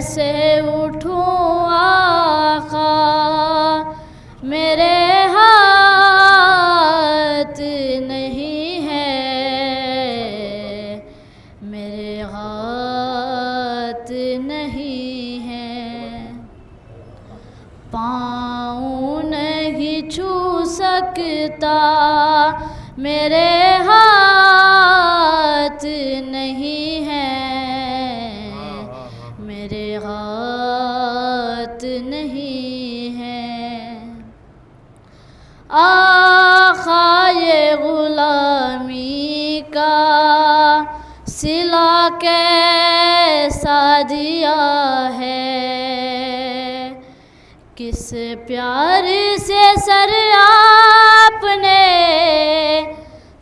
कैसे उठूं आका, मेरे हाथ नहीं है, मेरे हाथ नहीं है। पाँव नहीं छू सकता, मेरे हाथ नहीं है, मेरे हाथ नहीं है। आखा ये गुलामी का सिला कैसा दिया है, किस प्यार से सर आपने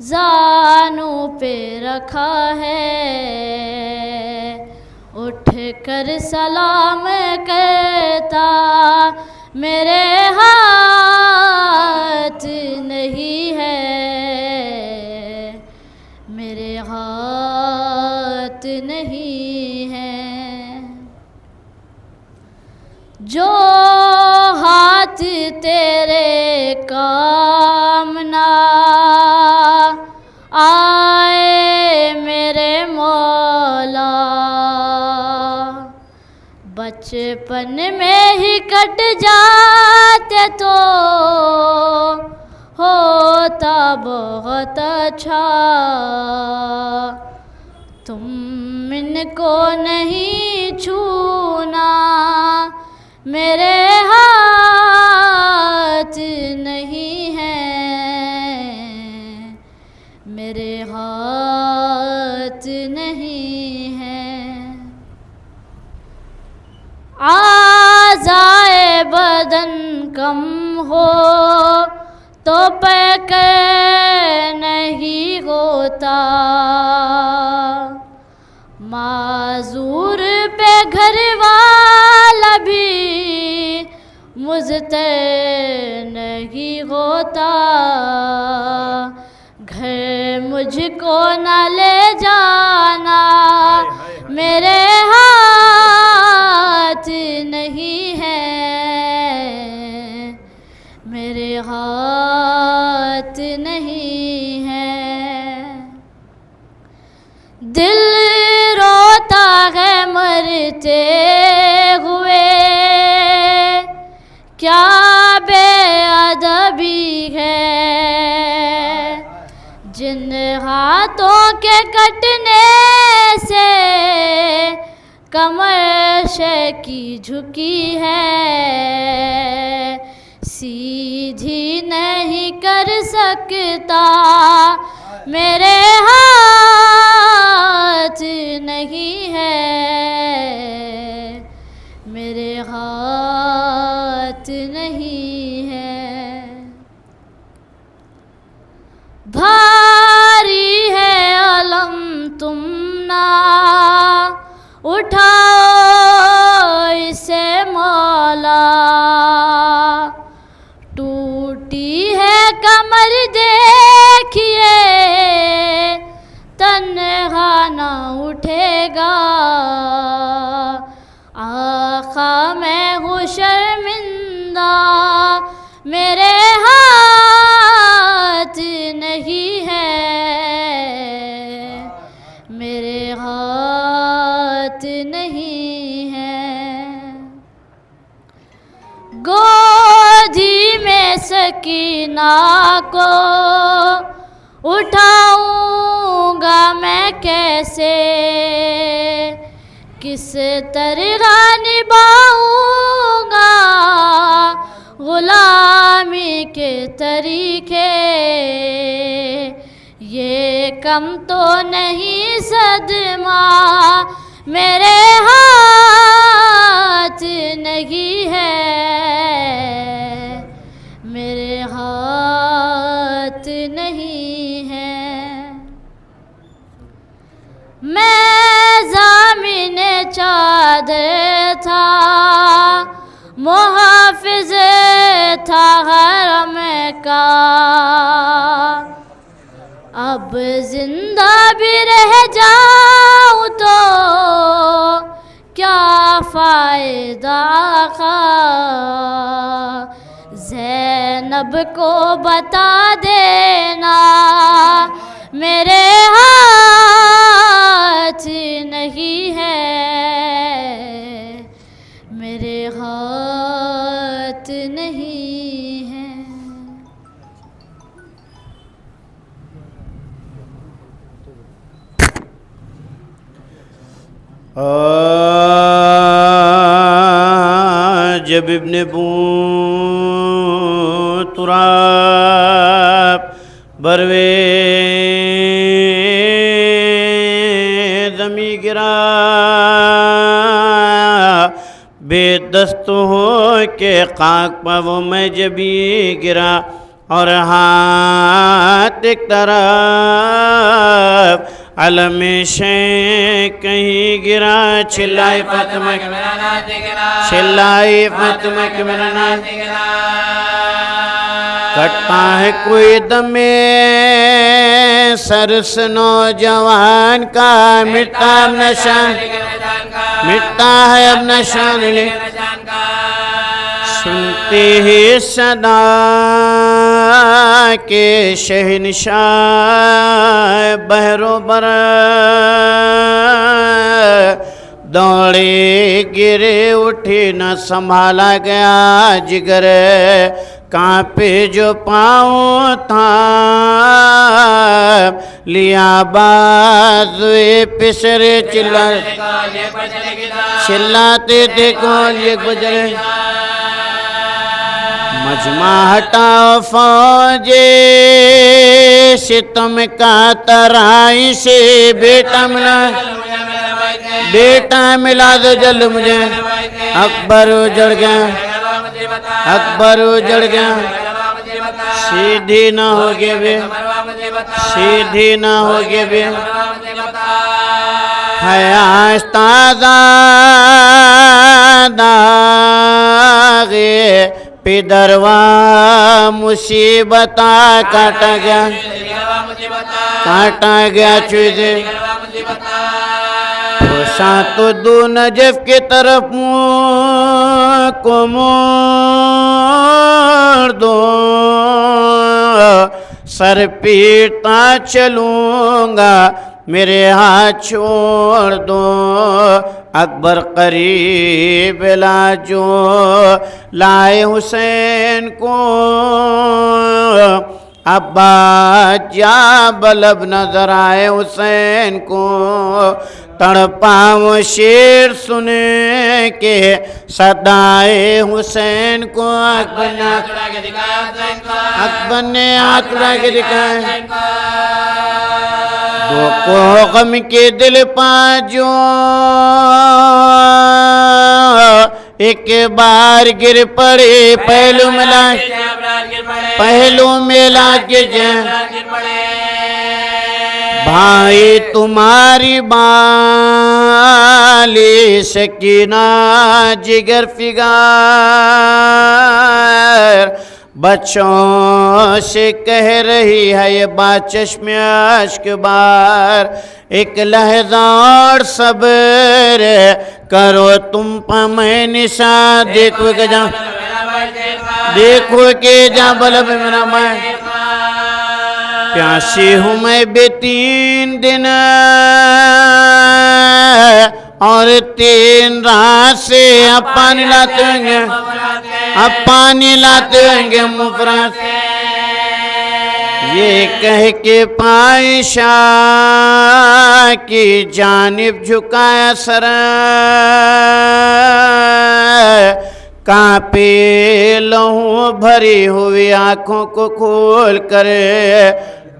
जानू पे रखा है। उठ कर सलाम करता, मेरे हाथ नहीं है, मेरे हाथ नहीं है। जो हाथ तेरे काम ना आए मेरे मौला, बचपन में ही कट जाते तो होता बहुत अच्छा। तुम इनको नहीं छूना, मेरे हाथ नहीं है, मेरे हाथ नहीं है। आज़ाए बदन कम हो तो पैकर नहीं होता, माजूर पे घर वाला भी मुझतर नहीं होता। घर मुझको न ले जाना, मेरे हाथ नहीं है, मेरे हाथ नहीं है। दिल रोता है मरते हुए, क्या बेअदबी है। जिन हाथों के कटने से कमर की झुकी है, सीधी नहीं कर सकता, मेरे हाथ नहीं है, मेरे हाथ नहीं है। भारी है अलम तुम ना उठाओ इसे मौला, टूटी है कमर देखिए तन्हा ना उठेगा। आका मैं हूँ शर्मिंदा, मेरे हाथ नहीं है, मेरे हाथ नहीं है। गोदी में सकीना को उठाऊंगा मैं कैसे, किस तरह निभाऊंगा गुलामी के तरीके। ये कम तो नहीं सदमा, मेरे हाथ नहीं है, मेरे हाथ नहीं है। मैं ज़ामिन चादर था, मुहाफ़िज़ था हरम का, अब जिंदा भी रह जाऊं तो क्या फ़ायदा शायद आका ज़ैनब को बता देना मेरे हाथ नहीं है, मेरे हाथ नहीं है। जब इब्ने तुराब बरवे ज़मी गिरा बेदस्त हो के खाक पर वो मैं जबी गिरा और हाथ एक तरफ अलम शे कहीं गिरा चिल्लाई फातिमा चिल्लाई फातिमा के मेरा नाम कटता है कोई दमे सरस नौजवान का मिटता अब नशा मिटता है अब नशान सुनते ही सदा के शहनशाह बहरो बर दौड़े गिरे उठे न संभाला गया जिगर कांपे जो पाँव था लिया बाज़े पिसरे चिल्लाते थे कौन ये गुजरे मजमा हटाओ फौजे सितम का तराई से बेटा मिला दो जल मुझे अकबर उजड़ गया अकबर उजड़ गया सीधी ना होगे बे सीधी ना होगे बे हयास्ताज़ा दागे पिदरवा मुसीबता काटा गया चुजे तो दो नजफ के तरफ मुँह को मोड़ दो सर पीटता चलूँगा मेरे हाथ छोड़ दो अकबर करीब लाजो लाए हुसैन को अब्बा जा बलब नजर आए हुसैन को तड़पा वो शेर सुने के सदाए हुसैन को अकबर ने हाथ उड़ा के दिखाए दो को गम के दिल पाजो एक बार गिर पड़े पहलू मिला के भाई तुम्हारी बाली सकीना जिगर फिगार बच्चों से कह रही है ये बात चश्मे अश्क बार एक लहजा और सब्र करो तुम पर मैं निशा देखो के जा बलब मेरा मैं प्यासी हूँ मैं बे3 दिन और 3 रात से अब पानी लाते होंगे मुफरा ये कह के पायशा की जानिब झुकाया सर कांपे लहू भरी हुई आँखों को खोल कर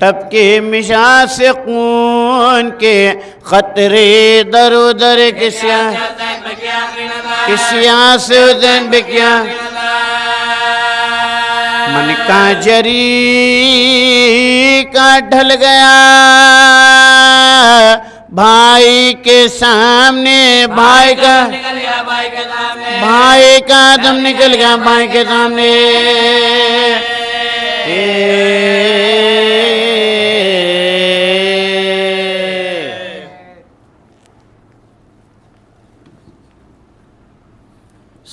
टपके मिशा से खून के खतरे दरो दर किसिया से उदन बिकिया मन का जरी का ढल गया भाई के सामने भाई का दम निकल गया भाई के सामने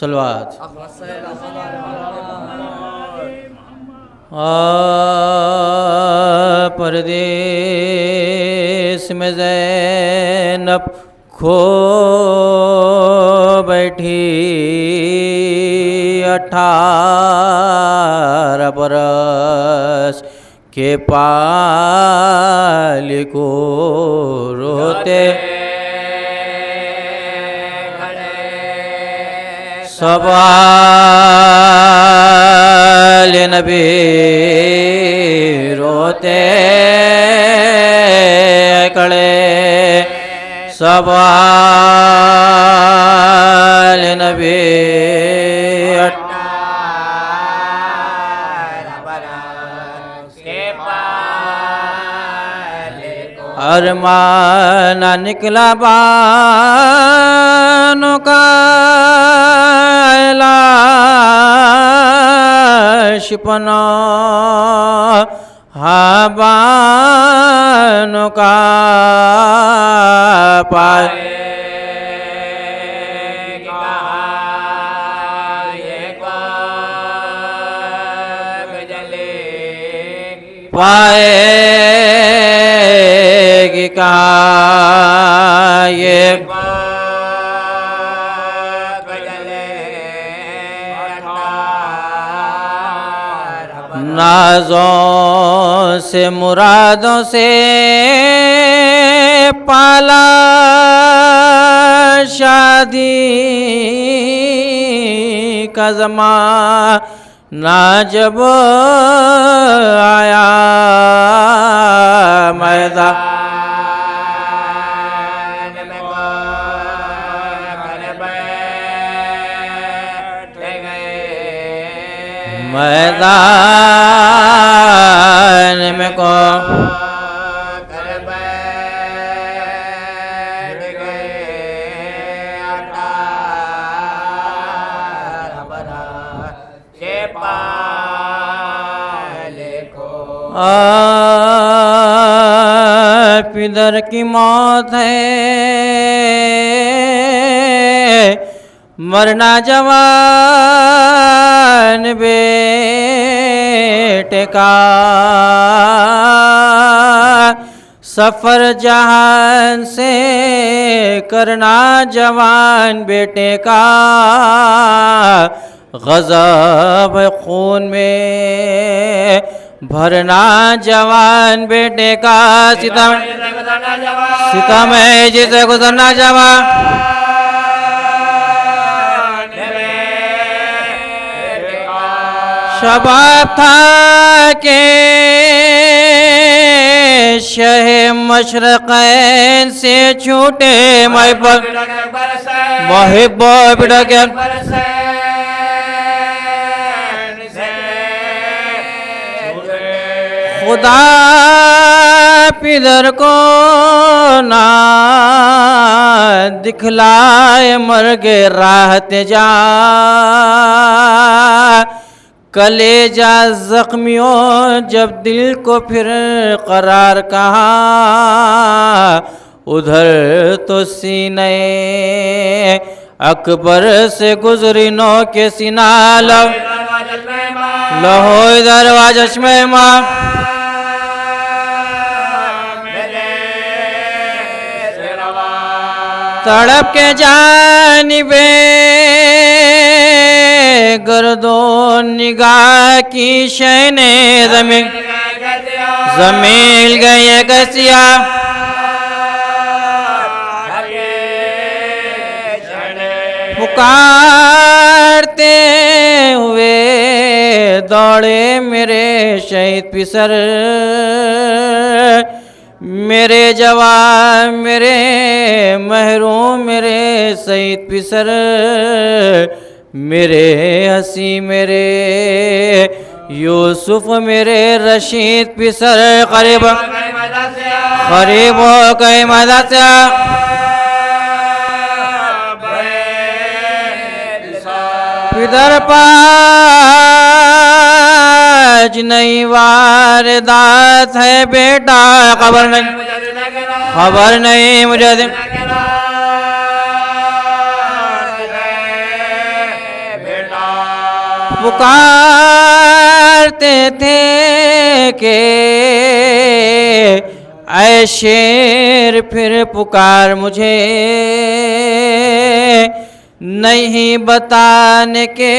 सलवात। परदेस में ज़ैनब खो बैठी 18 बरस के पाल को रोते सवाल नबी रोते कड़े सवाल नबी अरमाना निकला बानों का लाशपना बानों का पाए पाएगी कहाँ ये नाज़ों से मुरादों से पाला शादी का ज़माना जब आया मैदान में मैदान में को पिदर की मौत है मरना जवान बेटे का सफ़र जहान से करना जवान बेटे का ग़ज़ब खून में भरना जवान बेटे का सितम है जिसे गुजरना जवान शबाब था के शहे मशरक़ैन से छूटे मोहिब्बो बिड़के खुदा पिदर को ना दिखलाए मर गए राहत जा कलेजा जख्मियों जब दिल को फिर करार कहा उधर तो सीने अकबर से गुजरी नो के सीना लहो दरवाजा में माँ तड़प के जानिबे गर्दो निगाह की शैने जमील गए कसिया पुकारते हुए दौड़े मेरे शहीद पिसर मेरे जवान मेरे महरूम मेरे शहीद पिसर मेरे हसी मेरे यूसुफ मेरे रशीद पिसर करीब करीब हो गए मदद पिदर पाज नई वारदात है बेटा खबर नहीं मुझे पुकारते थे कि ऐ शेर फिर पुकार मुझे, नहीं बताने के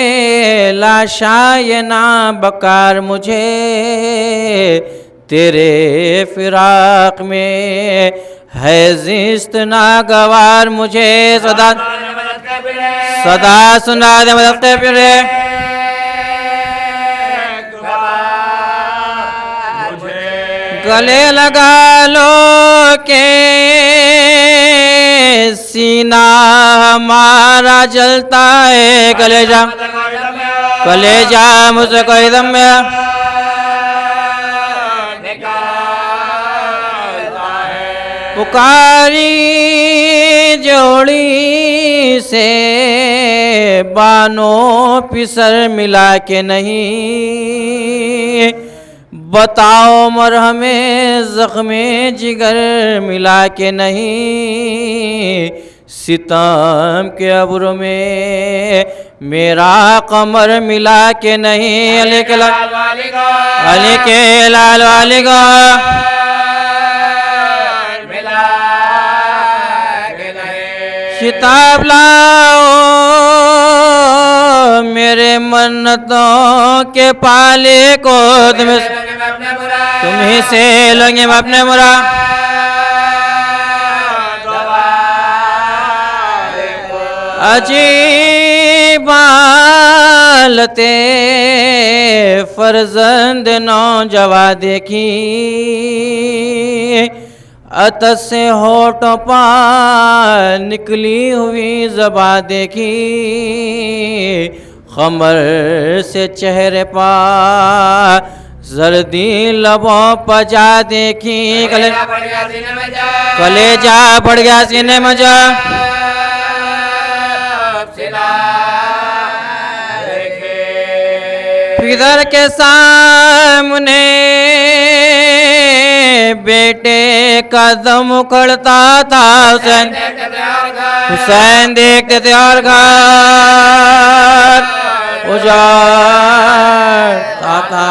लाशाए ना बकार मुझे, तेरे फिराक में है जिस्त नागवार मुझे, सदा सदा सुना दे मदद के फिरे, गले लगा लो के सीना हमारा जलता है, कलेजा मुझसे कोई दम में पुकारी जोड़ी से बानो पिसर मिला के नहीं, बताओ मरहमे ज़ख्मे जिगर मिला के नहीं, सितम के अब्र में मेरा कमर मिला के नहीं, अली के लाल वाली का किताब लाओ मेरे मन्नतों के पाले को, तुम्ही से लेंगे अपने मुरा, अजीब हालते फर्जंद नौजवा देखी, अतः से होठों पर निकली हुई ज़बा देखी, खमर से चेहरे पर जर्दी लबों पर जा देखी, कलेजा बढ़ गया सीने में जा, पितर के सामने बेटे का दम उखड़ता था, हुसैन देखते थे और घर उजाड़ता था।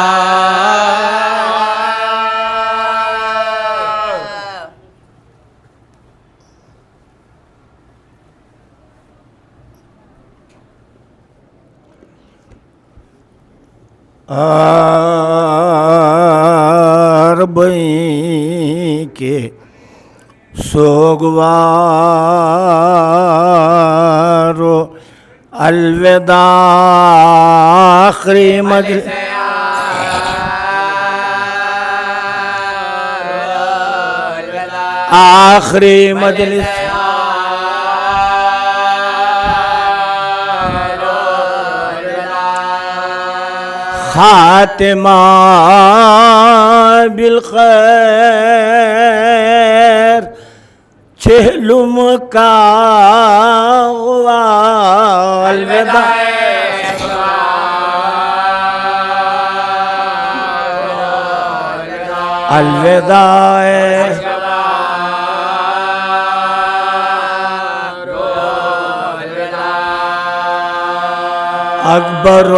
अरबई के सोगवारो अलविदा आखिरी मजलिस, आखिरी मजलिस खातिमा बिलखैर, चहलुम का अलविदा, अलविदा अकबर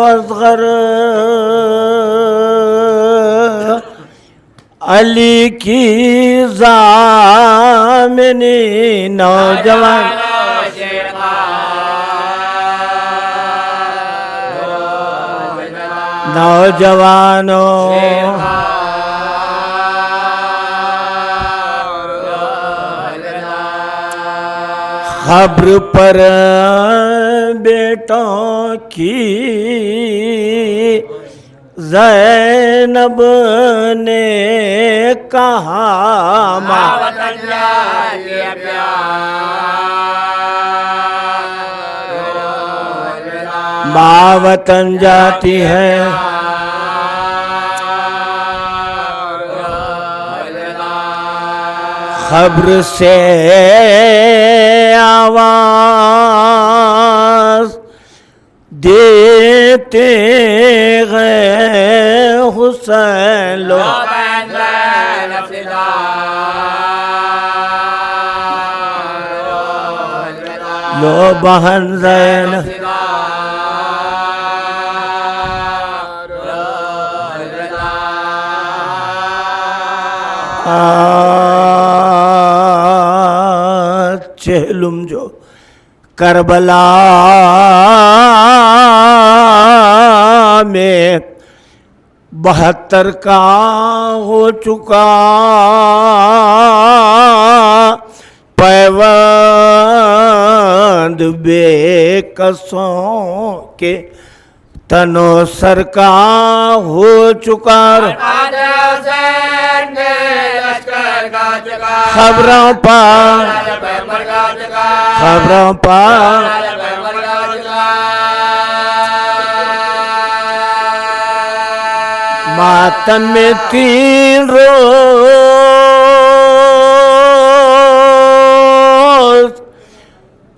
असगर अली की ज़ामिनी नौजवान, नौजवानों खबर पर बेटों की ज़ैनब ने कहा, माँ वतन जाती है, खबर से आवाज देते गए हुसैन लो, लो बहन ज़ैनब, चेहलुम जो करबला में 72 का हो चुका पैबंद बेकसों के तनो सर का हो चुका खबरों पर मातम में 3 रोज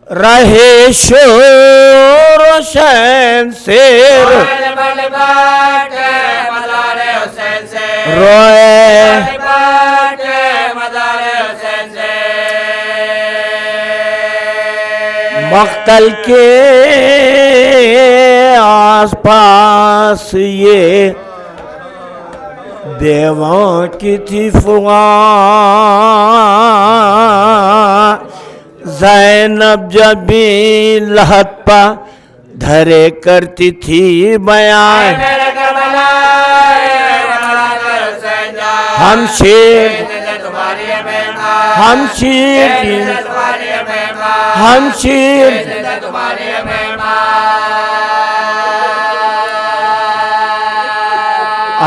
रहे शोर शैन शेर रोए मक्तल के आसपास ये देवों की थी फुआ ज़ैनब जब भी लहत पा धरे करती थी बयान हम शेर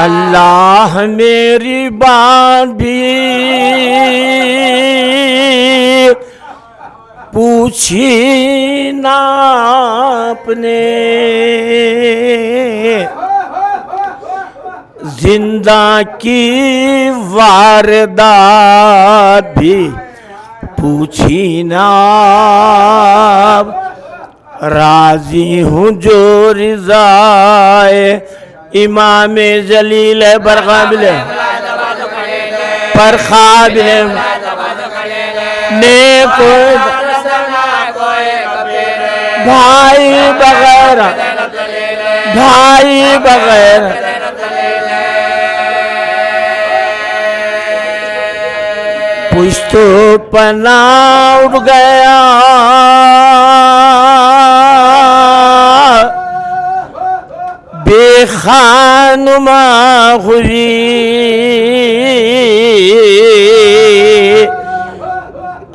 अल्लाह मेरी बात भी पूछी ना आपने जिंदा की वारदात भी पूछी ना राजी हूँ जो रिज़ाए इमाम जलील बरकाबिल पर काबिल ने भाई बगैर पुश्तो पना उड़ गया बेखानुमा हुई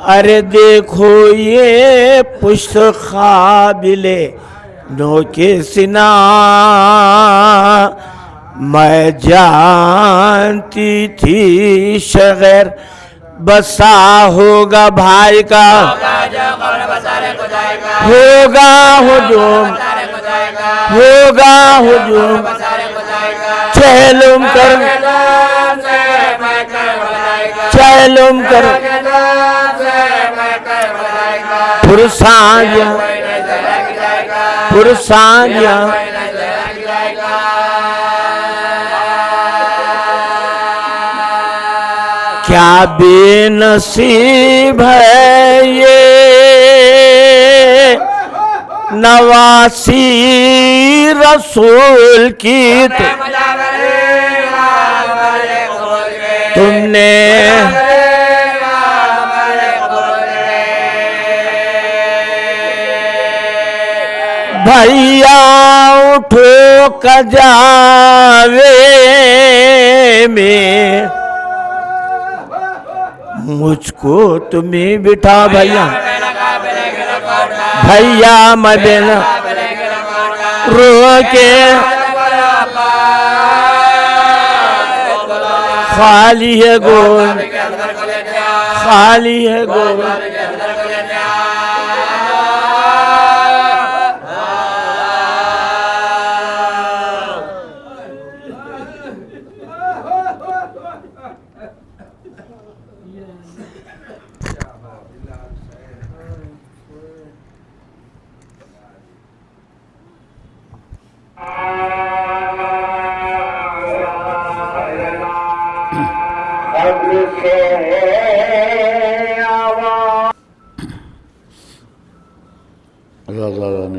अरे देखो ये पुष्ट काबिले नोके सिना मैं जानती थी शगैर बसा होगा भाई का होगा हुजूम चहलुम कर पुरसानिया क्या बेनसीब है ये नवासी रसूल की तुमने भैया उठो कजावे में मुझको तुम्हें बिठा भैया मैं बिन रो के खाली है गोद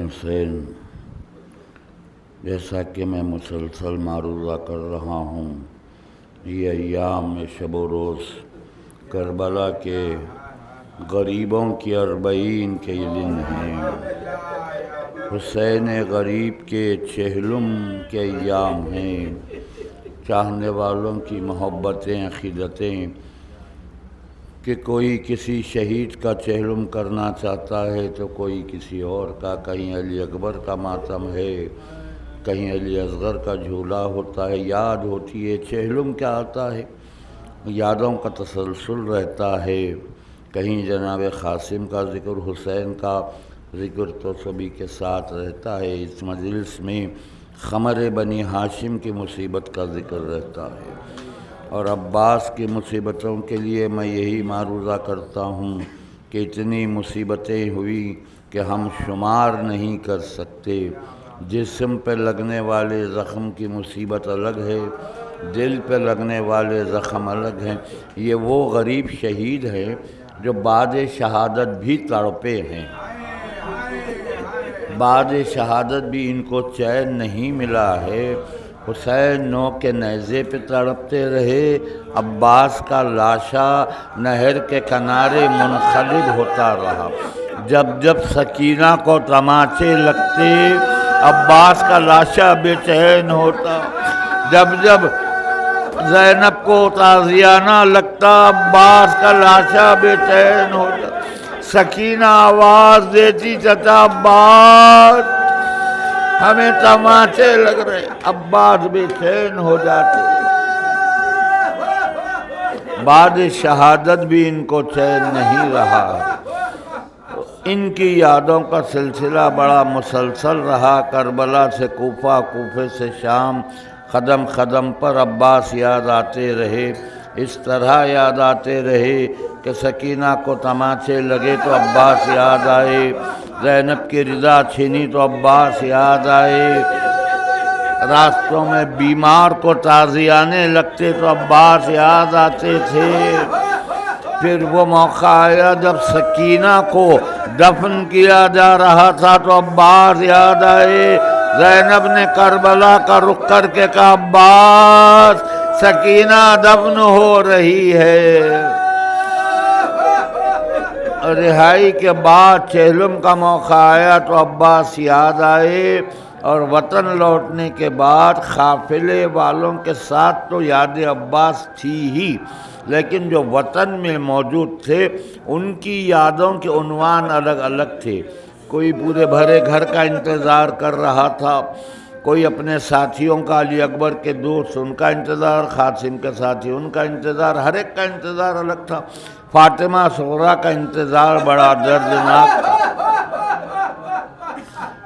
हुसैन, जैसा कि मैं मुसलसल मारूज़ा कर रहा हूँ ये अय्याम में शब रोज़ करबला के गरीबों की अरबईन के दिन हैं, हुसैन गरीब के चहलुम के अय्याम हैं। चाहने वालों की मोहब्बतें अक़ीदतें कि कोई किसी शहीद का चहलुम करना चाहता है तो कोई किसी और का, कहीं अली अकबर का मातम है, कहीं अली असगर का झूला होता है, याद होती है। चहलुम क्या आता है? यादों का तसलसल रहता है। कहीं जनाब क़ासिम का ज़िक्र, हुसैन का ज़िक्र तो सभी के साथ रहता है। इस मजलिस में ख़मर बनी हाशिम की मुसीबत का ज़िक्र रहता है और अब्बास की मुसीबतों के लिए मैं यही मारूज़ा करता हूँ कि इतनी मुसीबतें हुई कि हम शुमार नहीं कर सकते। जिस्म पे लगने वाले ज़ख़म की मुसीबत अलग है, दिल पे लगने वाले ज़ख़म अलग हैं। ये वो गरीब शहीद हैं जो बाद शहादत भी तड़पे हैं। बाद शहादत भी इनको चैन नहीं मिला है। हुसैन नौ के नेज़े पे तड़पते रहे, अब्बास का लाशा नहर के किनारे मुनखलिब होता रहा। जब जब सकीना को तमाचे लगते, अब्बास का लाशा बेचैन होता। जब जब ज़ैनब को ताज़ियाना लगता, अब्बास का लाशा बेचैन होता। सकीना आवाज़ देती, चाचा अब्बास हमें तमाचे लग रहे, अब्बास बेचैन हो जाते। बाद शहादत भी इनको चैन नहीं रहा। इनकी यादों का सिलसिला बड़ा मुसलसल रहा। करबला से कूफा, कूफे से शाम, कदम कदम पर अब्बास याद आते रहे। इस तरह याद आते रहे कि सकीना को तमाचे लगे तो अब्बास याद आए, ज़ैनब की रिदा छीनी तो अब्बास याद आए, रास्तों में बीमार को ताज़ियाने लगते तो अब्बास याद आते थे। फिर वो मौका आया जब सकीना को दफन किया जा रहा था तो अब्बास याद आए। ज़ैनब ने करबला का रुख करके कहा, अब्बास सकीना दफन हो रही है। रिहाई के बाद चहलुम का मौका आया तो अब्बास याद आए और वतन लौटने के बाद काफिले वालों के साथ तो याद अब्बास थी ही, लेकिन जो वतन में मौजूद थे उनकी यादों के उन्वान अलग अलग थे। कोई पूरे भरे घर का इंतज़ार कर रहा था, कोई अपने साथियों का, अली अकबर के दोस्त उनका इंतज़ार, क़ासिम के साथी उनका इंतज़ार, हर एक का इंतज़ार अलग था। फातिमा सुगरा का इंतज़ार बड़ा दर्दनाक था।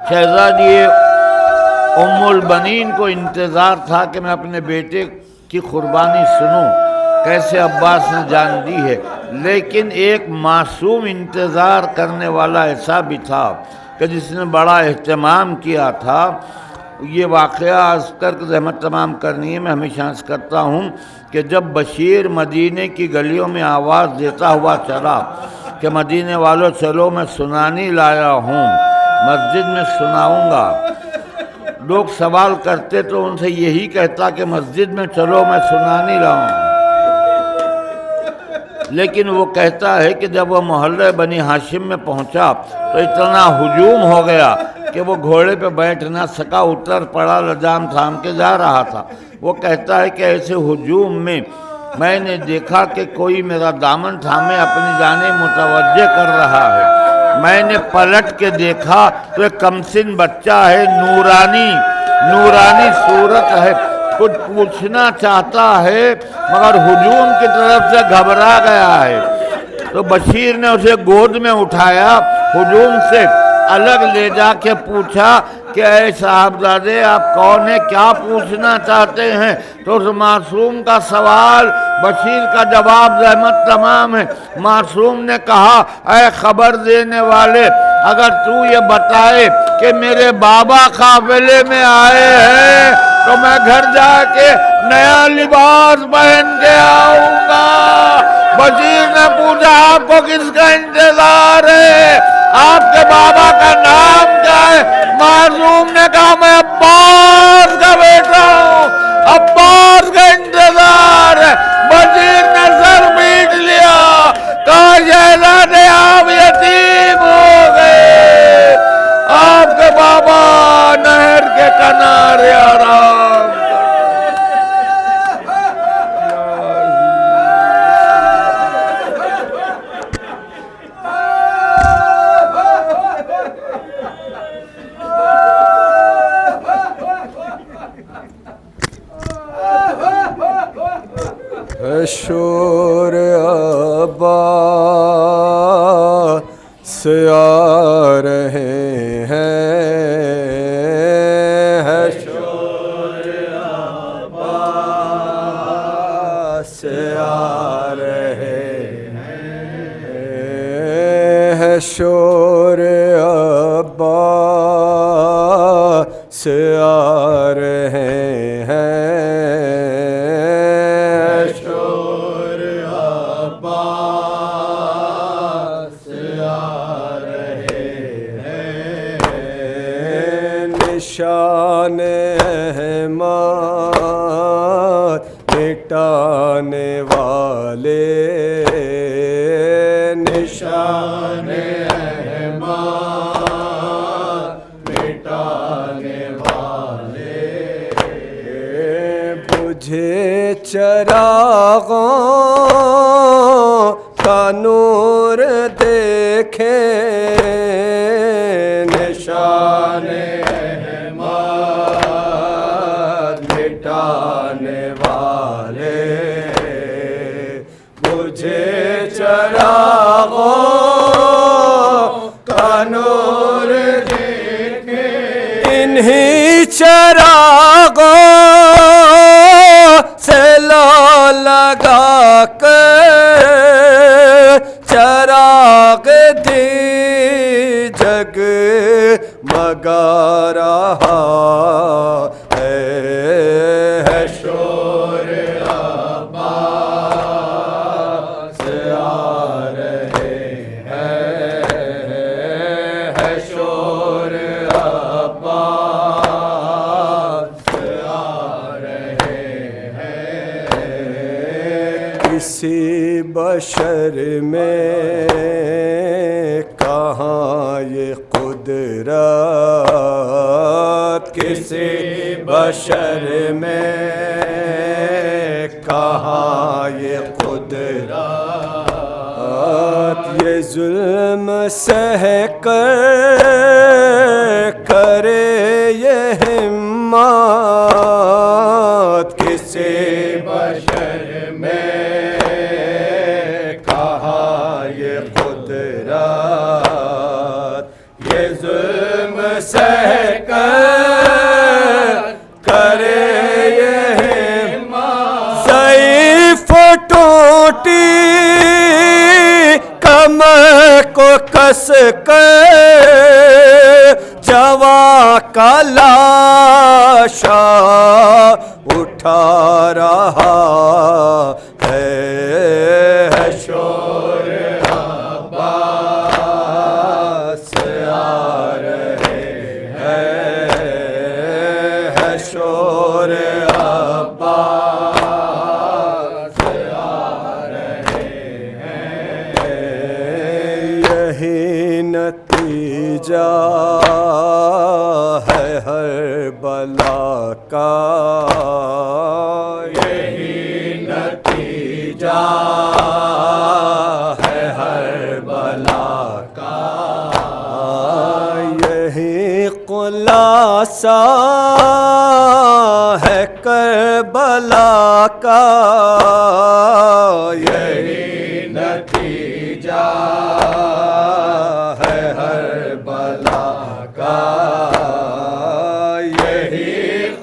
शहज़ादी उम्मुल बनीन को इंतज़ार था कि मैं अपने बेटे की कुर्बानी सुनूं, कैसे अब्बास ने जान दी है। लेकिन एक मासूम इंतज़ार करने वाला ऐसा भी था कि जिसने बड़ा एहतमाम किया था। ये वाक़या अर्ज़ करके ज़हमत तमाम करनी है, मैं हमेशा अर्ज़ करता हूँ कि जब बशीर मदीने की गलियों में आवाज़ देता हुआ चला कि मदीने वालों चलो मैं सुनानी लाया हूँ, मस्जिद में सुनाऊँगा, लोग सवाल करते तो उनसे यही कहता कि मस्जिद में चलो मैं सुनानी लाऊँ। लेकिन वो कहता है कि जब वह मोहल्ले बनी हाशिम में पहुंचा तो इतना हुजूम हो गया कि वो घोड़े पे बैठ ना सका, उतर पड़ा, लजाम थाम के जा रहा था। वो कहता है कि ऐसे हुजूम में मैंने देखा कि कोई मेरा दामन थामे अपनी जाने मुतवज्जे कर रहा है। मैंने पलट के देखा तो एक कमसिन बच्चा है, नूरानी सूरत है, कुछ पूछना चाहता है मगर हुजूम की तरफ से घबरा गया है। तो बशीर ने उसे गोद में उठाया, हुजूम से अलग ले जाके पूछा कि ऐ साहबजादे आप कौन है, क्या पूछना चाहते हैं। तो उस मासूम का सवाल, बशीर का जवाब रहमत तमाम है। मासूम ने कहा, ऐ खबर देने वाले, अगर तू ये बताए कि मेरे बाबा काफिले में आए हैं तो मैं घर जाके नया लिबास पहन के आऊंगा। बशीर ने पूछा, आपको किसका इंतजार है, आपके बाबा का नाम क्या है। मासूम ने कहा, मैं अब्बास का बेटा हूँ, अब्बास का इंतजार शोर अब्बास आ रहे हैं, शोर अब्बास आ रहे हैं, शोर अब्बास आ रहे हैं, शोर अब्बास आ रहे हैं, निशान अहमद मिटाने वाले, निशान अहमद मिटाने वाले, बुझे चरागों का नूर देखे, निशान अहमद मिटाने वाले, बुझे चरागों का नूर देखे, इन्हीं चरागों से लो लगा कर चराग दी जग मगा रहा है, शोर अब्बास आ रहे हैं, शोर अब्बास आ रहे हैं, किसी बशर में कहाँ ये कुदरत, किसी बशर में कहाँ ये कुदरत, ये जुल्म सह कर करे ये हिम्मत, किसी बशर में कहाँ ये कुदरत, ये जुल्म सह कर करे ये हिम्मत, ज़ईफ़ टूटी कमर को कस कर जवा का लाशा उठा रहा है, शोर अब्बास आ रहे हैं, शोर अब्बास आ रहे हैं, यही नतीजा है हर बला का, यही नतीजा है हर बला का, यही खुलासा है करबला का, यही नतीजा है हर बला का, यही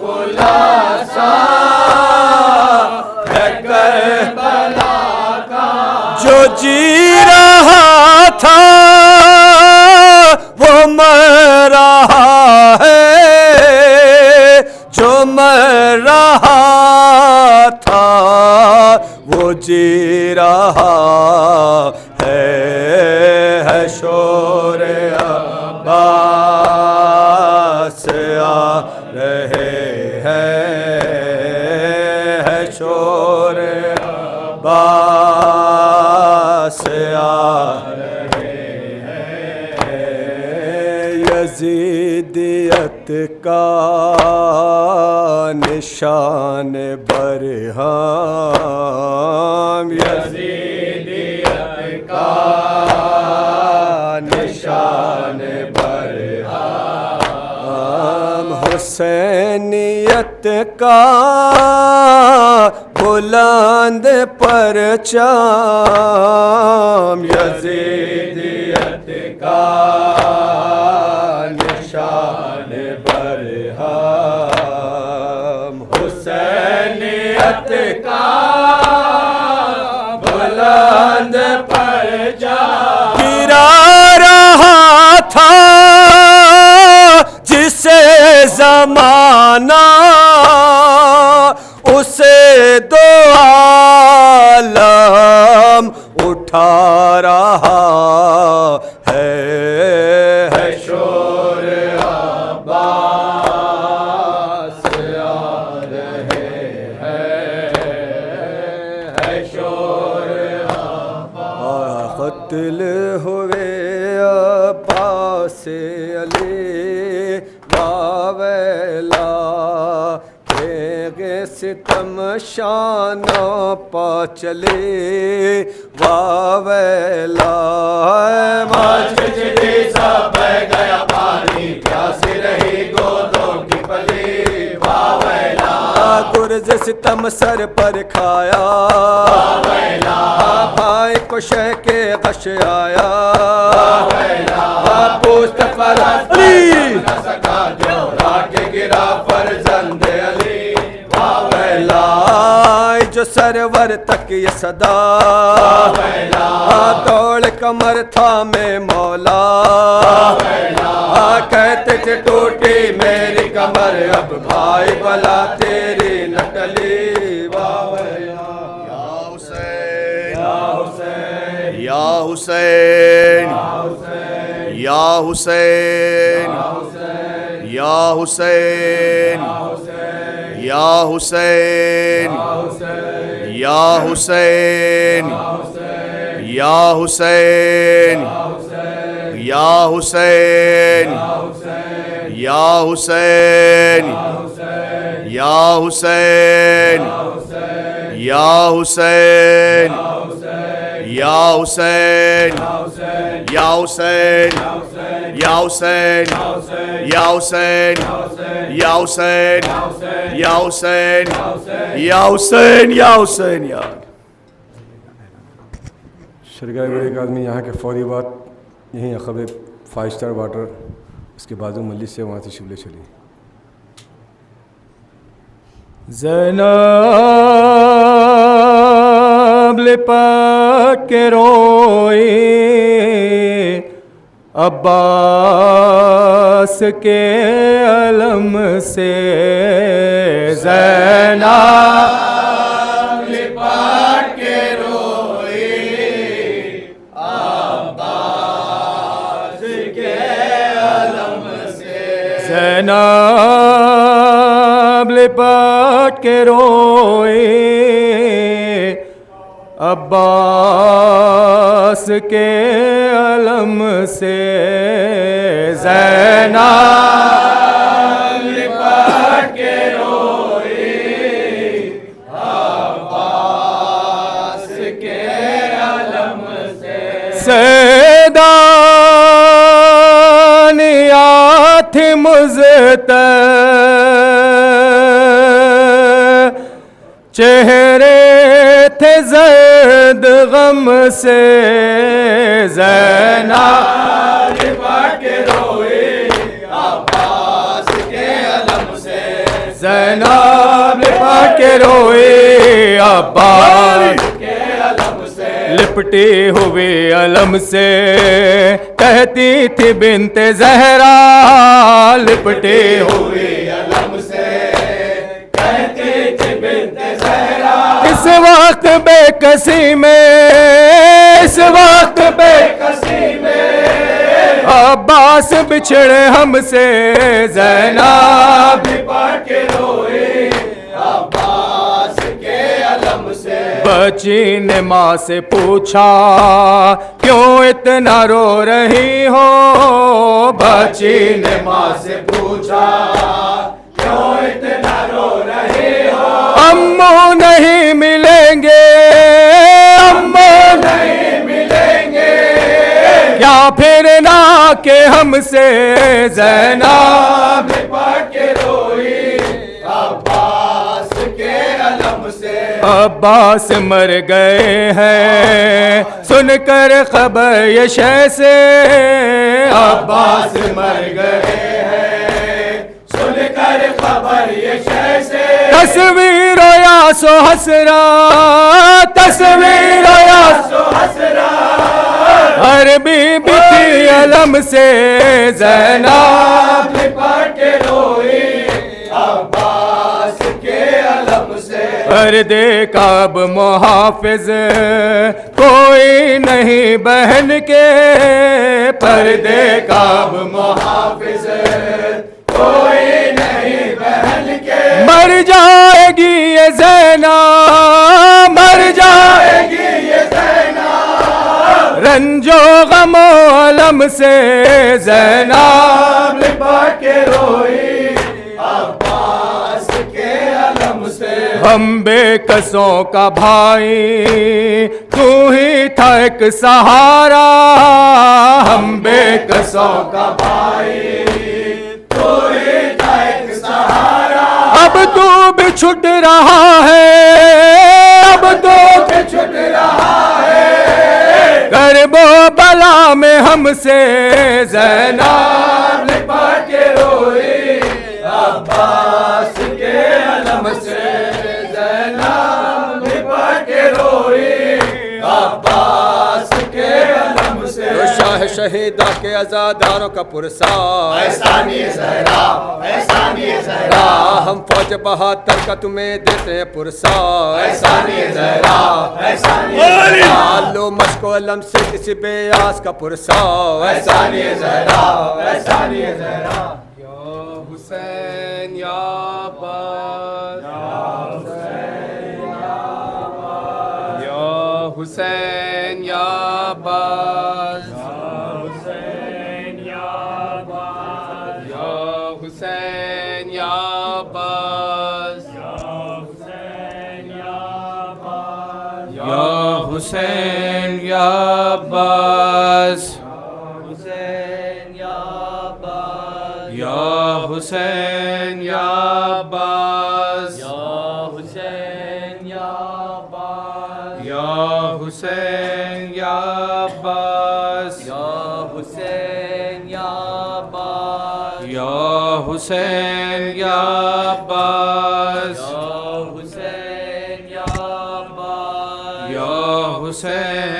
खुलासा है करबला का, जो जी रहा था वो मर रहा है, जो मर रहा था वो जी रहा है, शोर अब्बास आ रहे हैं, शोर अब्बास आ रहे हैं, यजीदियत का निशान बरहम, यजीदियत का निशान बरहम, हुसैनियत का वो बुलंद परचम यजीदियत का निशान बरहम हुसैनियत का बुलंद परचम गिरा रहा था जिसे जमाना उसे दो आलम उठा रहा है शोर अब्बास आ रहे हैं शोर अब्बास कत्ल हुए अब्बास अली वावेला सितम शाना पा चले वावेला माचड़ी सा बह गया पानी प्यासी रही गोदों की पली वावेला गुर्ज सितम सर पर खाया वावेला भाई को शह के कश आया वावेला पोस्ट पर अली न सका जो राके गिरा फर्जंद अली जो सरवर तक ये सदा दौड़ कमर था में मौला कहते थे टूटी मेरी कमर अब भाई भला तेरी नटली या हुसैन या हुसैन या हुसैन या हुसैन या हुसैन या हुसैन या हुसैन या हुसैन या हुसैन या हुसैन या हुसैन या हुसैन या हुसैन या हुसैन या हुसैन या हुसैन या हुसैन या हुसैन या शरगाह बड़े एक आदमी यहाँ के फौरी बाद यहीं अखब 5 स्टार वाटर उसके बाजू मल्लिस से वहाँ से शिबले चली ज़ैनब लिपट के रोई अब्बास के अलम से ज़ैनब लिपट के रोई अब्बास के अलम से ज़ैनब लिपट के रोई अब्बास के अलम से ज़ैनब लिपट के रोई अब्बास के अलम से सैदानियात मुज़त चेहरे थे ज़र्द गम से ज़ैनब लिपट के रोए अब्बास के अलम से ज़ैनब लिपट के रोए अब्बास के अलम से लिपटे हुए अलम से कहती थी बिन्ते ज़हरा लिपटे हुए अलम से कहती थी बिन्ते ज़हरा इस वक्त बेकसी में इस वक्त बेकसी में अब्बास बिछड़े हमसे ज़ैनब लिपट के रोए अब्बास के अलम से बच्ची ने माँ से पूछा क्यों इतना रो रही हो बच्ची ने माँ से पूछा क्यों इतना रो रही हो अम्मू नहीं मिलेंगे अम्मू नहीं मिलेंगे क्या फिर ना के हमसे ज़ैनब लिपट के रोई अब्बास के अलम से अब्बास मर गए हैं सुनकर खबर ये शय से, अब्बास मर गए हैं सुनकर खबर ये शय से। तस्वीर यासो हसरा, तस्वीर यासो हसरा, हर बीबी की अलम से ज़ैनब लिपट के रोई अब्बास के अलम से। पर्दे का अब मुहाफिज कोई नहीं बहन के, पर्दे का अब मुहाफिज कोई नहीं बहन के। मर जाएगी ये ज़ैना, मर जाएगी ये ज़ैना, रंजो गमो अलम से ज़ैनब लिपट के रोई अब्बास के अलम से। हम बेकसों का भाई तू ही था एक सहारा, हम बेकसों का भाई तू ही था एक सहारा। अब तू भी छुट रहा है, अब तू भी छुट रहा है, करबो बला में हमसे ज़ैनब लिपट के रोई अब्बास के अलम से, ज़ैनब लिपट के रोई अब्बास के अलम से। तो शाह शहीदा के आज़ादारों का पुरस्कार एहसानी ज़हरा, एहसानी ज़हरा, हम फौज बहादुर का तुम्हें देते हैं पुरस्कार एहसानी ज़हरा, एहसानी ज़हरा। लो मशको अलम से किसी बेयास का पुरस्कार एहसानी ज़हरा, एहसानी ज़हरा। या हुसैन या अब्बास, या हुसैन या अब्बास, हुसैन या अब्बास, या हुसैन या अब्बास, या हुसैन या अब्बास, या हुसैन या अब्बास, या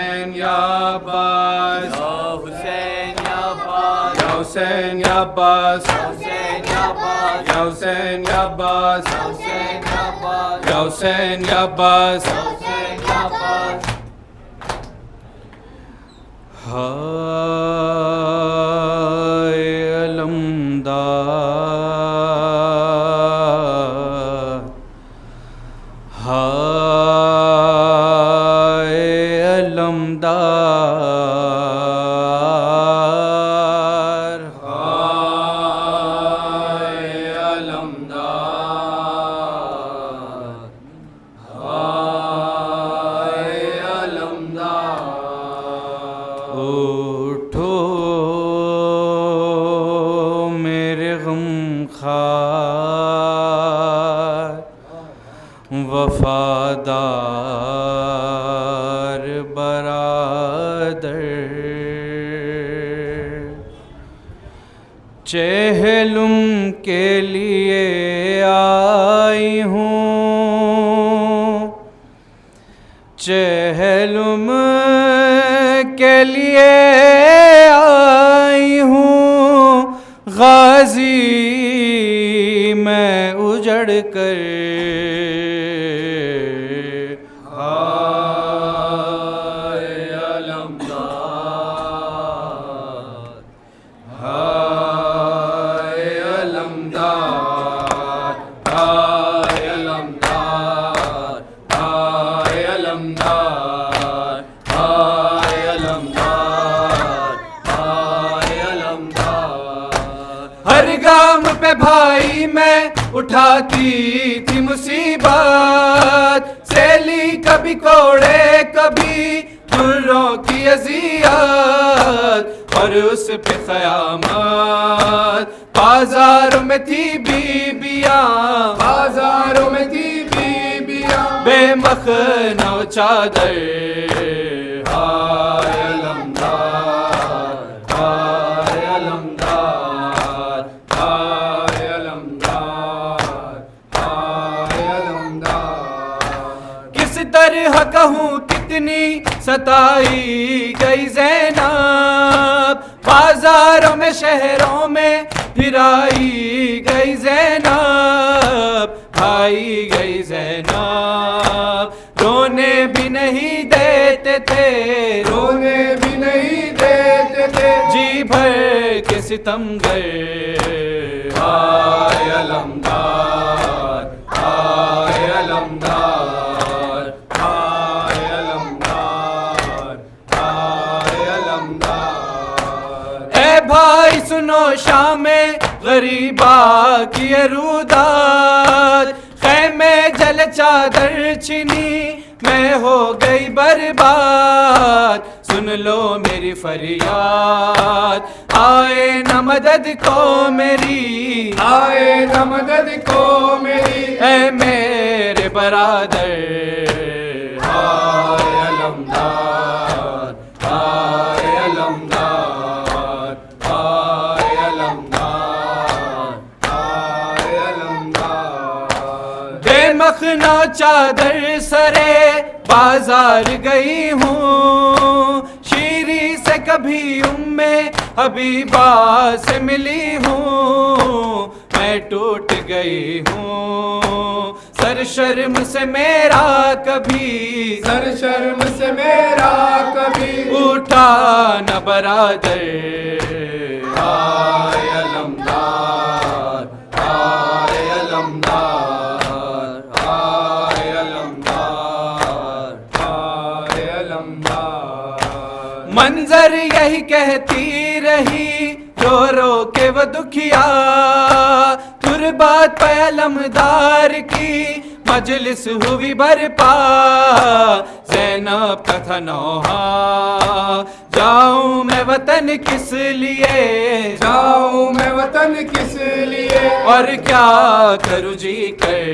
हुसैन या अब्बास, या हुसैन या अब्बास, या हुसैन या अब्बास, या हुसैन या अब्बास, या हुसैन या अब्बास। हाय अलमदार, हाय अलमदार, हाय अलमदार, हाय अलमदार। उठो मेरे गमखार वफादार बरादर, चेहलुम के लिए आई हूँ, चेहलुम के लिए आई हूँ, गाजी मैं उजड़ कर। हाय अलमदार, हाय अलमदार, हाय अलमदार, हाय अलमदार, हाय अलमदार, हाय अलमदार। हर गाम पे भाई मैं उठाती थी मुसीबत, सैली कभी कोड़े कभी खुर्रों की अज़ियत, और उस पे क़यामत। बाजारों में थी बीबियाँ, बाजारों में थी बीबियाँ, मखनौ चादर हाय अलमदार हाय अलमदार हाय अलमदार हाय अलमदार। किस तरह कहूँ कितनी सताई गई ज़ैनब, बाजारों में शहरों में फिराई गई ज़ैनब, भाई गई ज़ैनब। रोने भी नहीं देते थे, रोने भी नहीं देते थे, जी भर के सितमगर हाय अलमदार हाय अलमदार हाय अलमदार हाय अलमदार। ए भाई सुनो शामे गरीबा की रुदात, खैमे जल चादर छिनी मैं हो गई बर्बाद। सुन लो मेरी फरियाद, आए न मदद को मेरी, आए न मदद को मेरी, ऐ मेरे बरादर हाय अलमदार हाय अलमदार हाय अलमदार हाय अलमदार। दे मखना चादर सरे बाजार गई हूँ, शीरी से कभी उम्मे हबीबा से मिली हूँ, मैं टूट गई हूँ सर शर्म से मेरा कभी, सर शर्म से मेरा कभी उठा न बरादर हाय अलमदार हाय अलमदार हाय अलमदार हाय अलमदार। मंजर यही कहती रही रो रो के वो दुखिया, तुरबात पे अलमदार की मजलिस हुई बरपा। ज़ैनब का था नौहा, जाऊं मैं वतन किस लिए, जाऊं मैं वतन किस लिए, और क्या करूं जी कर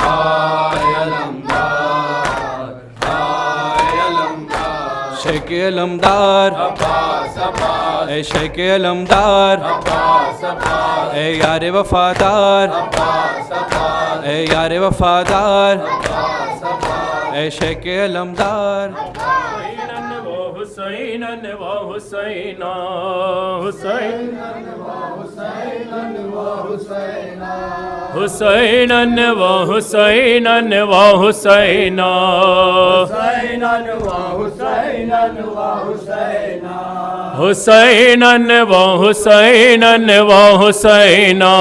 हाय अलमदार हाय अलमदार। शेख अलमदार ए शेख अलमदार ए यार वफादार ए यार वफादार ए शेख अलमदार। हुसैनन व हुसैना हुसैनन व हुसैना हुसैनन व हुसैनन व हुसैना हुसैनन व हुसैनन व हुसैना हुसैनन व हुसैनन व हुसैना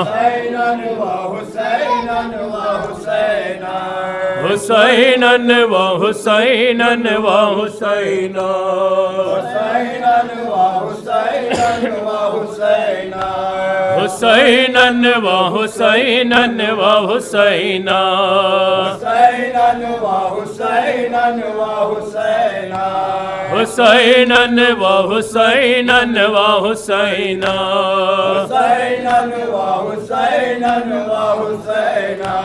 हुसैनन व हुसैनन व हुसैना हुसैनन व हुसैनन व हुसैना हुसैनन व हुसैनन व हुसैना हुसैनन व हुसैनन व हुसैना हुसैनन व हुसैनन व हुसैना हुसैनन व हुसैनन व हुसैना हुसैनन व हुसैनन व हुसैना।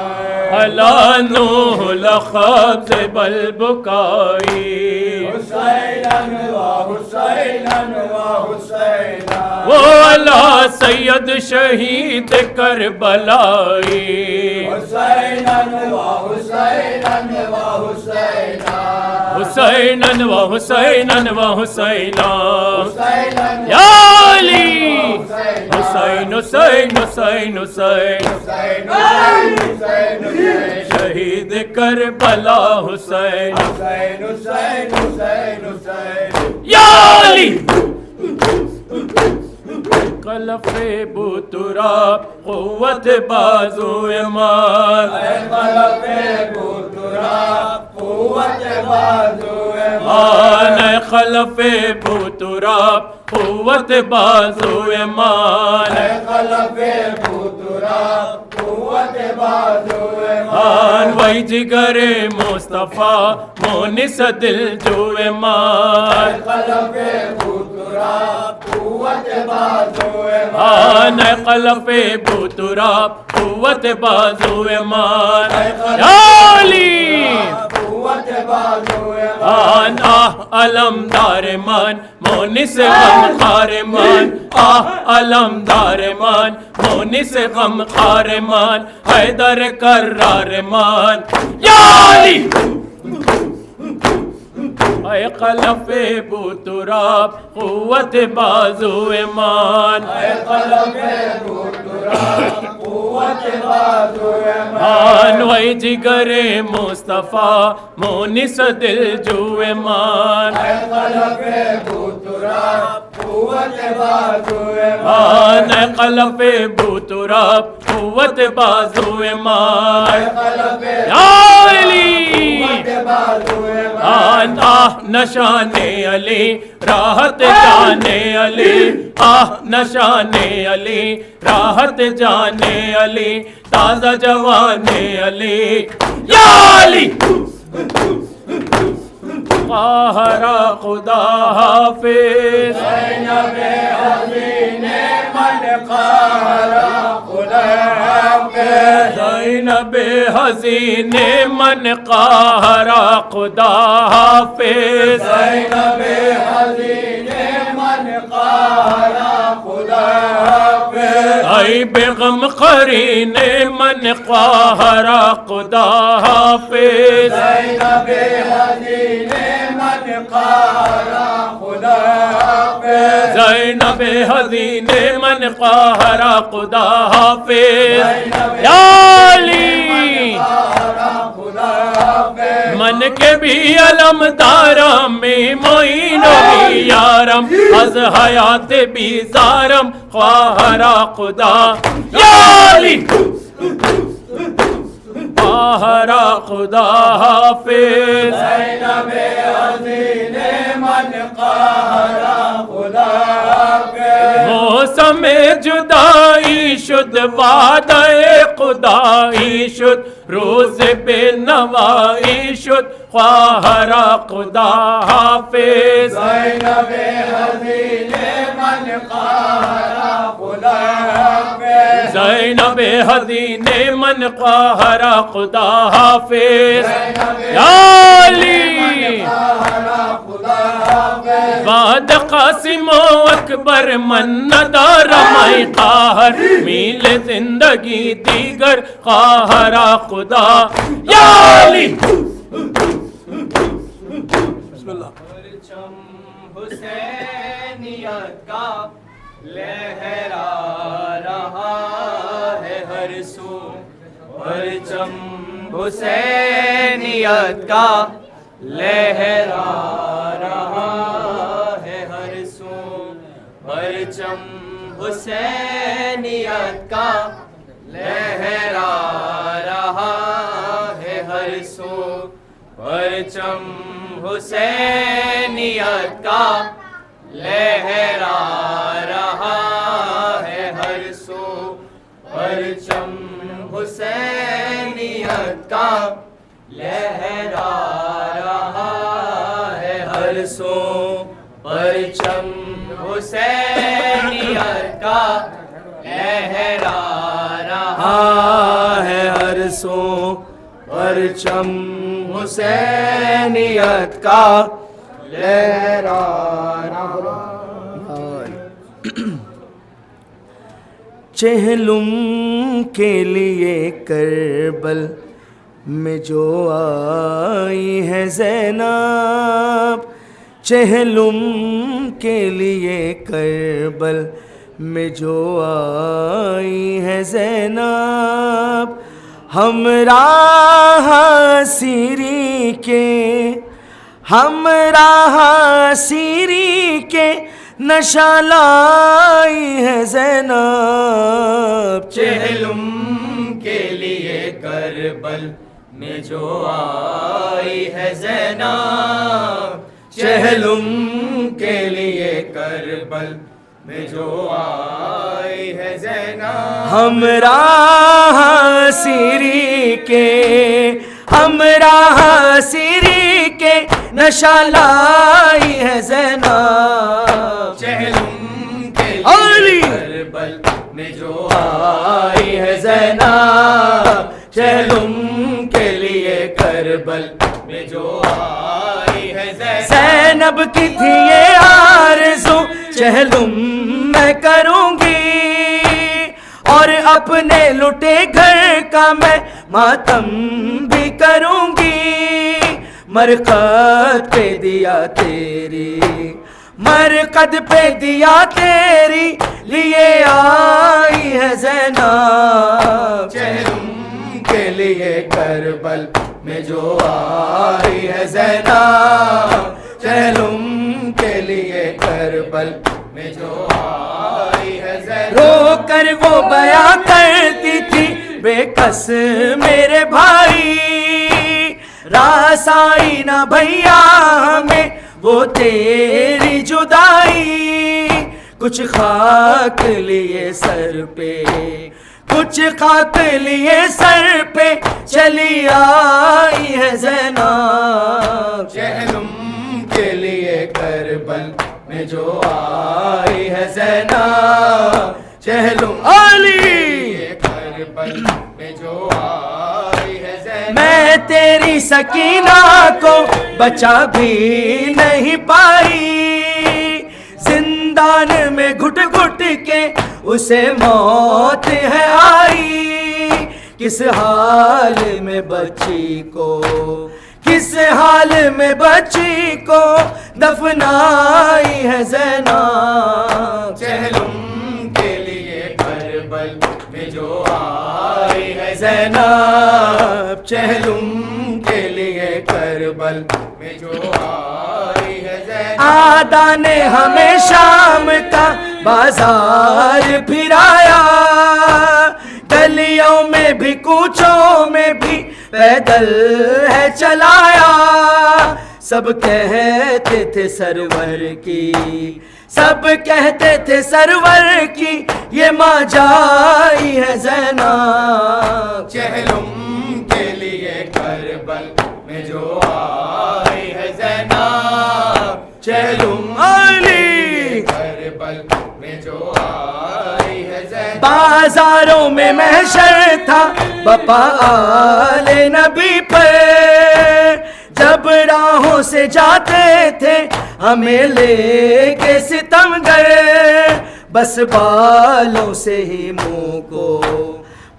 अला नूह लखब्ज़ बल बुकाई हुसैनन व हुसैनन व हुसैना। वो अला सैयद शहीद करबलाई हुसैनन व हुसैनन व हुसैना हुसैनन व हुसैनन व हुसैना। या अली हुसैन हुसैन हुसैन हुसैन शहीद करबला हुसैन हुसैन हुसैन हुसैन हुसैन। या अली कलफे बुतुरा क़ुव्वत बाज़ू ईमान कलफे बुतुरा क़ुव्वत बाज़ू ईमान खलफे बुतुरा क़ुव्वत बाज़ू ईमान खलफे बुतुरा क़ुव्वत बाज़ू ईमान। वही जिगरे मुस्तफ़ा मोनिस दिल जो ईमान खलफे बुतुरा आन कलफ बुतुराब कुव्वत बाजू मान या अली आन अलमदार मान मोनिस गम खार मान अलमदार मान मोनिस गम खार मान हैदर कर्रार मान या अली ऐ कलफ़े बुतुराब कुव्वत बाजू मान मान वही जिगरे मुस्तफ़ा मोनिस दिल जुए मान मान कलफ़े बुतुराब कुव्वत बाजू मान या अली नशाने अली राहत जाने अली नशाने अली राहत जाने अली ताज़ा जवाने अली या अली क़ाहरा खुदा हाफ़िज़ ज़ैनब हसीने मन क़ाहरा खुदा हाफ़िज़ ऐ बेगम क़रीने मन क़ाहरा खुदा हाफ़िज़ ज़ैनब हसीने मन क़ाहरा खुदा हाफ़िज़ या अली मन के भी अलमदारा में मोइनो भी यारम अज हयात भी ज़ारम क़ाहरा खुदा या अली क़ाहरा खुदा हाफ़िज़ मौसम जुदाई शुद वादे खुदाई शुद रोज़ बेनवाई शुद क़ाहरा खुदा हाफ़िज़ ज़ैनब हसीने मन क़ाहरा खुदा हाफ़िज़ या अली बाद क़ासिम अकबर मन्नदार मैं क़ाहर मील जिंदगी दीगर क़ाहरा खुदा या अली हुसैनियत का लहरा रहा है हर सू परचम हुसैनियत का लहरा रहा है हर सू परचम हुसैनियत का लहरा रहा है हर सू परचम हुसैनियत का लहरा रहा है हर सू परचम हुसैनियत का लहरा रहा है हर सू परचम हुसैनियत का लहरा रहा है हर सू परचम हुसैनियत का लहरा रहा। चहलुम के लिए करबल में जो आई है ज़ैनब, चहलुम के लिए करबल में जो आई है ज़ैनब, हमराह सीरी के नशा लाई है ज़ैनब। चहलुम के लिए करबल में जो आई है ज़ैनब, चहलुम के लिए करबल में जो आई है ज़ैनब। हमराह सीरी के नशा लाई है ज़ैनब। चहलुम के लिए करबल में जो आई है ज़ैनब की थी ये आरज़ू, चहलुम मैं करूंगी और अपने लुटे घर का मैं मातम भी करूंगी। मरकत पे दिया तेरी, मरकत पे दिया तेरी लिए आई है ज़ैनब, चहलुम के लिए करबल में जो आई है ज़ैनब, चहलुम के लिए करबल में जो आई है ज़ैनब। रो कर वो बया करती थी बेकस मेरे भाई, रास आई ना भैया हमें वो तेरी जुदाई। कुछ खाक लिए सर पे, कुछ खाक लिए सर पे चली आई है ज़ैनब, चहलुम के लिए करबल में जो आई है ज़ैनब, चहलुम अली करबल में जो आई है ज़ैनब। मैं तेरी सकीना को बचा भी नहीं पाई, जिंदान में घुट घुट के उसे मौत है आई। किस हाल में बच्ची को, किस हाल में बच्ची को दफनाई है ज़ैनब, चहलुम के लिए करबल में जो आई है ज़ैनब, चहलुम के लिए करबल में जो आई है ज़ैनब। आदा ने हमें शाम का बाजार फिराया, गलियों में भी कूचों में भी पैदल है चलाया। सब कहते थे सरवर की, सब कहते थे सरवर की ये माँ जाई है ज़ैनब, चहलुम के लिए करबल में जो आई है ज़ैनब, चहलुम अली करबल में जो आई है ज़ैनब। बाजारों में महशर था बपा आले नबी पर, जब राहों से जाते थे हमें लेके सितमगर। बस बालों से ही मुंह को,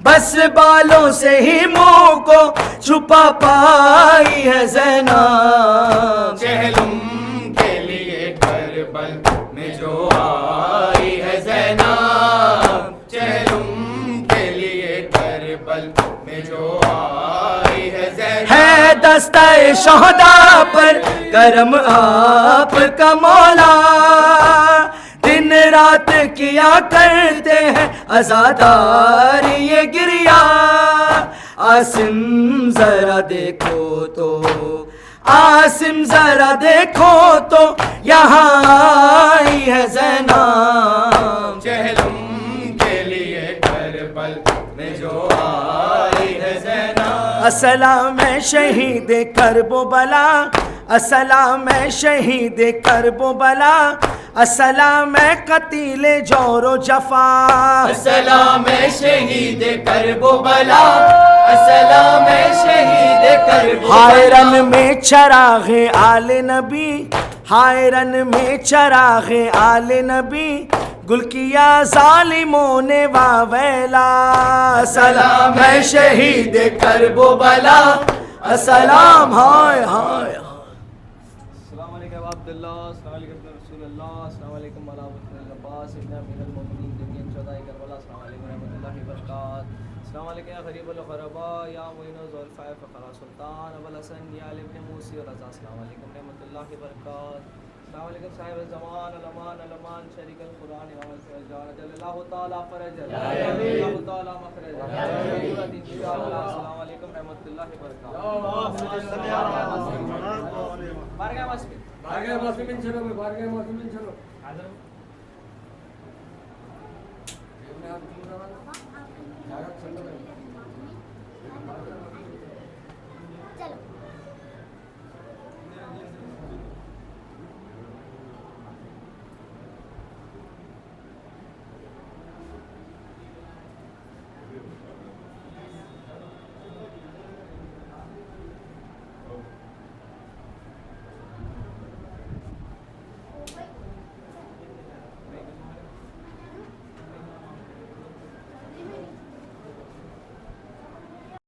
बस बालों से ही मुंह को छुपा पाई है ज़ैनब, चहलुम के लिए करबल में जो आई है ज़ैनब, चहलुम के लिए करबल में जो आई है ज़ैनब। है दस्ता-ए शोहदा पर करम आपका मौला, दिन रात किया करते हैं अज़ादारी ये गिरिया। आसिम जरा देखो तो, आसिम जरा देखो तो यहाँ आई है ज़ैनब, चहलुम के लिए करबल में जो आई है ज़ैनब। अस्सलाम शहीद करबला, अस्सलाम शहीद करबला, अस्सलाम कतीले जोरो जफा, अस्सलाम शहीद करबला, अस्सलाम शहीद करबला। हाय रन में चराग़े आले नबी, हाय रन में चराग़े आले नबी, गुल किया ज़ालिमों ने वावेला। अस्सलाम शहीद करबला, अस्सलाम हाय हाय। अस्सलाम वालेकुम अब्दुल्लाह, अस्सलाम वालेकुम रसूलुल्लाह, अस्सलाम वालेकुम अब्दुल अब्बास इब्न अमीरुल मोमिनीन जमीन चौधारी करबला, अस्सलाम वालेकुम रहमतुल्लाहि व बरकातहू। अस्सलाम वालेकुम या गरीबुल ग़ुरबा या मुइनुज़ ज़ुल्फ़ा फ़क़रा सुल्तान अबुल हसन या इब्न मूसी और रज़ा, अस्सलाम वालेकुम रहमतुल्लाहि व बरकातहू। अस्सलाम वालेकुम साहिब ज़मान अलमान अलमान शरीकल कुरान इमाम अल-फ़रजान जल्लल्लाहु तआला फरजल अल्लाहु तआला मखरज इंशाअल्लाह। अस्सलाम वालेकुम रहमतुल्लाहि व बरकातहू। बारगाह मस्जिद, बारगाह मस्जिद में चलो, बारगाह मस्जिद में चलो।